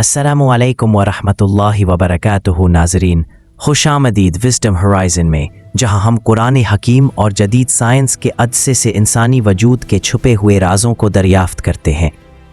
अस्सलामु अलैकुम व रहमतुल्लाहि व बरकातुहू। नाज़रीन, खुशामदीद विज़डम होराइज़न में, जहां हम कुरान हकीम और जदीद साइंस के अदसे से इंसानी वजूद के छुपे हुए राज़ों को दरियाफ्त करते हैं।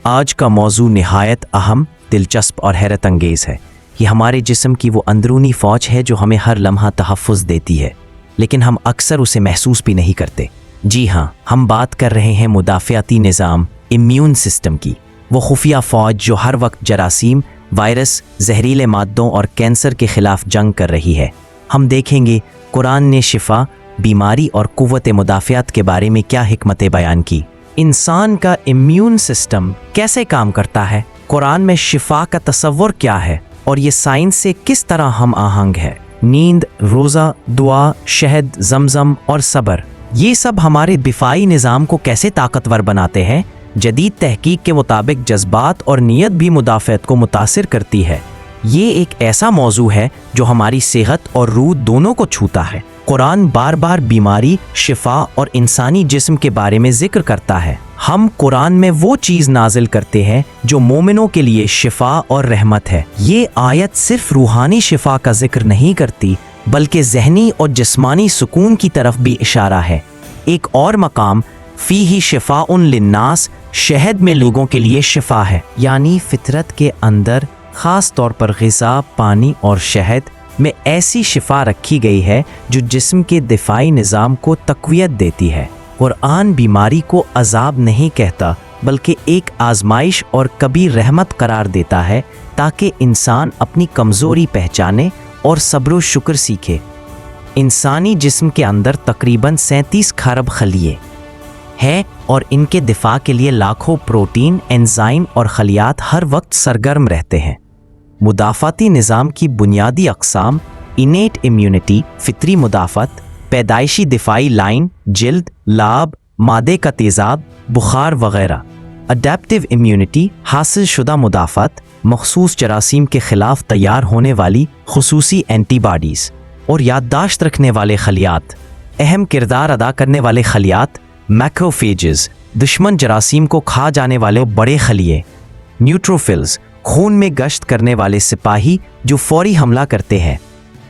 आज का मौजू निहायत अहम, दिलचस्प और हैरत अंगेज़ है। ये हमारे जिस्म की वो अंदरूनी फ़ौज है जो हमें हर लम्हा तहफ़्फ़ुज़ देती है, लेकिन हम अक्सर उसे महसूस भी नहीं करते। जी हाँ, हम बात कर रहे हैं मुदाफ़ियाती निज़ाम, इम्यून सिस्टम की। वो खुफिया फ़ौज जो हर वक्त जरासीम, वायरस, जहरीले मादों और कैंसर के ख़िलाफ़ जंग कर रही है। हम देखेंगे कुरान ने शिफा, बीमारी और क़ुव्वत मुदाफ़ियात के बारे में क्या हिकमतें बयान की। इंसान का इम्यून सिस्टम कैसे काम करता है, कुरान में शिफा का तसव्वुर क्या है और ये साइंस से किस तरह हम आहंग है। नींद, रोज़ा, दुआ, शहद, ज़मज़म और सब्र, ये सब हमारे दिफाई निज़ाम को कैसे ताकतवर बनाते हैं। जदीद तहकीक के मुताबिक जज्बात और नीयत भी मुदाफ़ियत को मुतासिर करती है। ये एक ऐसा मौजू है जो हमारी सेहत और रूह दोनों को छूता है। कुरान बार बार बीमारी, शिफा और इंसानी जिस्म के बारे में जिक्र करता है। हम कुरान में वो चीज़ नाजिल करते हैं जो मोमिनों के लिए शिफा और रहमत है। ये आयत सिर्फ रूहानी शिफा का जिक्र नहीं करती, बल्कि ज़हनी और जिस्मानी सुकून की तरफ भी इशारा है। एक और मकाम फ़ीही शिफ़ाउन लिन्नास, शहद में लोगों के लिए शिफा है, यानी फितरत के अंदर ख़ास तौर पर ग़िज़ा, पानी और शहद में ऐसी शिफा रखी गई है जो जिस्म के दिफाई निज़ाम को तक़वियत देती है। कुरान बीमारी को अज़ाब नहीं कहता, बल्कि एक आज़माइश और कभी रहमत करार देता है, ताकि इंसान अपनी कमज़ोरी पहचाने और सब्र व शुक्र सीखे। इंसानी जिस्म के अंदर तकरीबन 37 खरब खलिए है और इनके दिफा के लिए लाखों प्रोटीन, एंजाइम और खलियात हर वक्त सरगर्म रहते हैं। मुदाफ़ाती निज़ाम की बुनियादी अक़साम इनेट इम्यूनिटी, फितरी मुदाफ़त, पैदाइशी दिफाई लाइन, जिल्द, लाब, मादे का तेज़ाब, बुखार वग़ैरह। अडेप्टिव इम्यूनिटी, हासिल शुदा मुदाफ़त, मखसूस जरासीम के ख़िलाफ़ तैयार होने वाली खुसूसी एंटीबॉडीज़ और याददाश्त रखने वाले खलियात। अहम किरदार अदा करने वाले खलियात मैक्रोफेजेस, दुश्मन जरासीम को खा जाने वाले बड़े खलिए। न्यूट्रोफिल्स, खून में गश्त करने वाले सिपाही जो फौरी हमला करते हैं।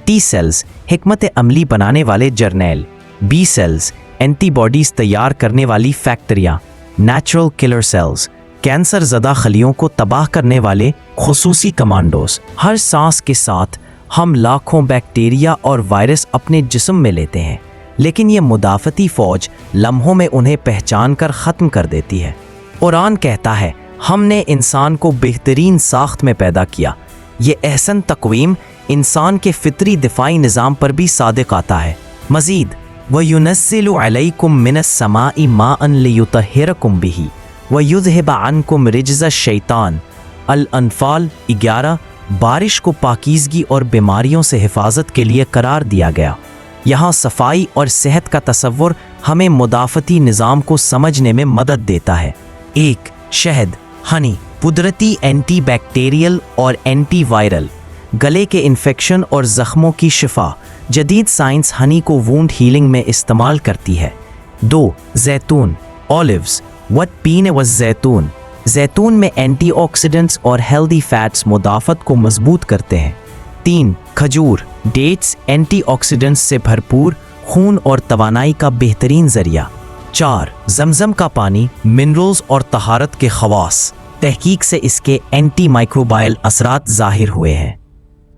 टी सेल्स, हिकमत अमली बनाने वाले जर्नैल। बी सेल्स, एंटीबॉडीज़ तैयार करने वाली फैक्ट्रियाँ। नेचुरल किलर सेल्स, कैंसर ज़दा खलियों को तबाह करने वाले खुसूसी कमांडोज। हर सांस के साथ हम लाखों बैक्टीरिया और वायरस अपने जिस्म में लेते हैं, लेकिन ये मुदाफ़ती फ़ौज लम्हों में उन्हें पहचान कर ख़त्म कर देती है। कुरान कहता है, हमने इंसान को बेहतरीन साख्त में पैदा किया। ये एहसन तक़वीम इंसान के फ़ितरी दिफाई निज़ाम पर भी सादिक़ आता है। मज़ीद, वयुनज़्ज़िलु अलैकुम मिनस समाई माअन लियुतहिरकुम बिही वयुज़हिब अन्कुम रिज्ज़ शैतान। अल अनफ़ाल 11। बारिश को पाकीज़गी और बीमारियों से हिफाजत के लिए करार दिया गया। यहाँ सफाई और सेहत का तसव्वुर हमें मुदाफ़ती निज़ाम को समझने में मदद देता है। 1. शहद, हनी, कुदरती एंटी बैक्टीरियल और एंटी वायरल, गले के इन्फेक्शन और ज़ख्मों की शिफा। जदीद साइंस हनी को वूंड हीलिंग में इस्तेमाल करती है। 2. जैतून, ऑलिव्स, वट पीने व जैतून, जैतून में एंटीऑक्सीडेंट्स और हेल्दी फैट्स मुदाफ़त को मजबूत करते हैं। 3. खजूर, डेट्स, एंटीऑक्सीडेंट्स से भरपूर, खून और तवानाई का बेहतरीन ज़रिया। 4. ज़मज़म का पानी, मिनरल्स और तहारत के ख़वास, तहकीक से इसके एंटी माइक्रोबायल असरात ज़ाहिर हुए हैं।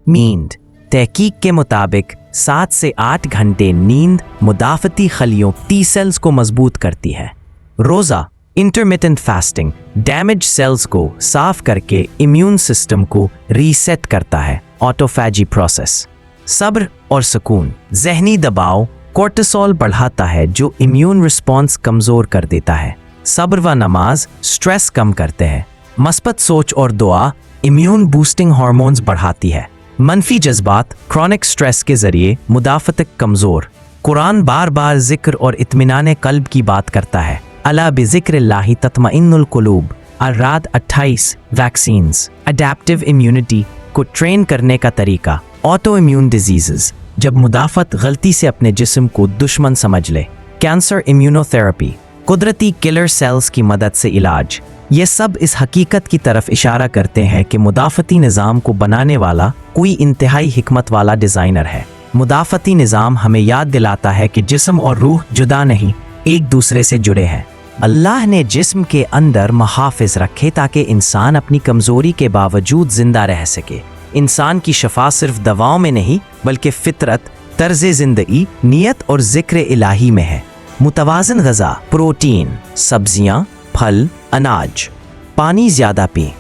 नींद, तहकीक के मुताबिक 7 से 8 घंटे नींद मुदाफ़ती खलियों टी सेल्स को मजबूत करती है। रोज़ा, इंटरमिटेंट फास्टिंग, डैमेज सेल्स को साफ करके इम्यून सिस्टम को रीसेट करता है, ऑटोफैजी प्रोसेस। सब्र और सुकून, ज़हनी दबाव कोर्टिसोल बढ़ाता है जो इम्यून रिस्पॉन्स कमज़ोर कर देता है। सब्र व नमाज स्ट्रेस कम करते हैं। मस्बत सोच और दुआ इम्यून बूस्टिंग हार्मोन्स बढ़ाती है। मनफी जज्बात क्रॉनिक स्ट्रेस के ज़रिए मुदाफ़त कमज़ोर। कुरान बार बार ज़िक्र और इत्मीनान कल्ब की बात करता है। अला बिज़िक्रिल्लाहि तत्मइन्नुल कुलूब। अर-राद 28। वैक्सीन्स, अडेप्टिव इम्यूनिटी को ट्रेन करने का तरीका। ऑटो इम्यून डिजीज़, जब मुदाफ़त गलती से अपने जिस्म को दुश्मन समझ ले। कैंसर इम्यूनोथेरेपी, कुदरती किलर सेल्स की मदद से इलाज। ये सब इस हकीकत की तरफ इशारा करते हैं कि मुदाफ़ती निज़ाम को बनाने वाला कोई इंतहाई हिकमत वाला डिज़ाइनर है। मुदाफ़ती निज़ाम हमें याद दिलाता है कि जिस्म और रूह जुदा नहीं, एक दूसरे से जुड़े हैं। अल्लाह ने जिस्म के अंदर महाफिज रखे ताकि इंसान अपनी कमज़ोरी के बावजूद जिंदा रह सके। इंसान की शफा सिर्फ दवाओं में नहीं बल्कि फितरत, तर्ज ज़िंदगी, नियत और ज़िक्र इलाही में है। मुतवाज़न ग़ज़ा, प्रोटीन, सब्जियाँ, फल, अनाज, पानी ज़्यादा पिएं।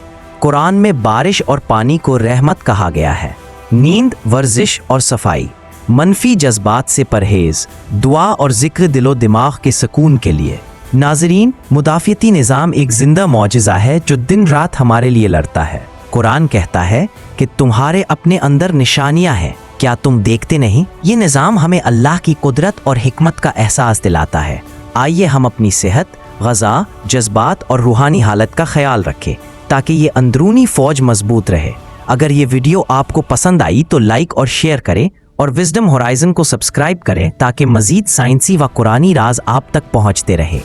कुरान में बारिश और पानी को रहमत कहा गया है। नींद, वर्जिश और सफाई, मनफी जज्बात से परहेज़, दुआ और ज़िक्र दिलो दिमाग के सुकून के लिए। नाज़रीन, मुदाफ़ती निज़ाम एक ज़िंदा मौजिज़ा है जो दिन रात हमारे लिए लड़ता है। कुरान कहता है कि तुम्हारे अपने अंदर निशानियाँ हैं, क्या तुम देखते नहीं? ये निज़ाम हमें अल्लाह की कुदरत और हिकमत का एहसास दिलाता है। आइए हम अपनी सेहत, ग़ज़ा, जज्बात और रूहानी हालत का ख्याल रखें ताकि ये अंदरूनी फ़ौज मजबूत रहे। अगर ये वीडियो आपको पसंद आई तो लाइक और शेयर करें और विज़डम होराइज़न को सब्सक्राइब करें ताकि मज़ीद साइंसी व कुरानी राज आप तक पहुँचते रहे।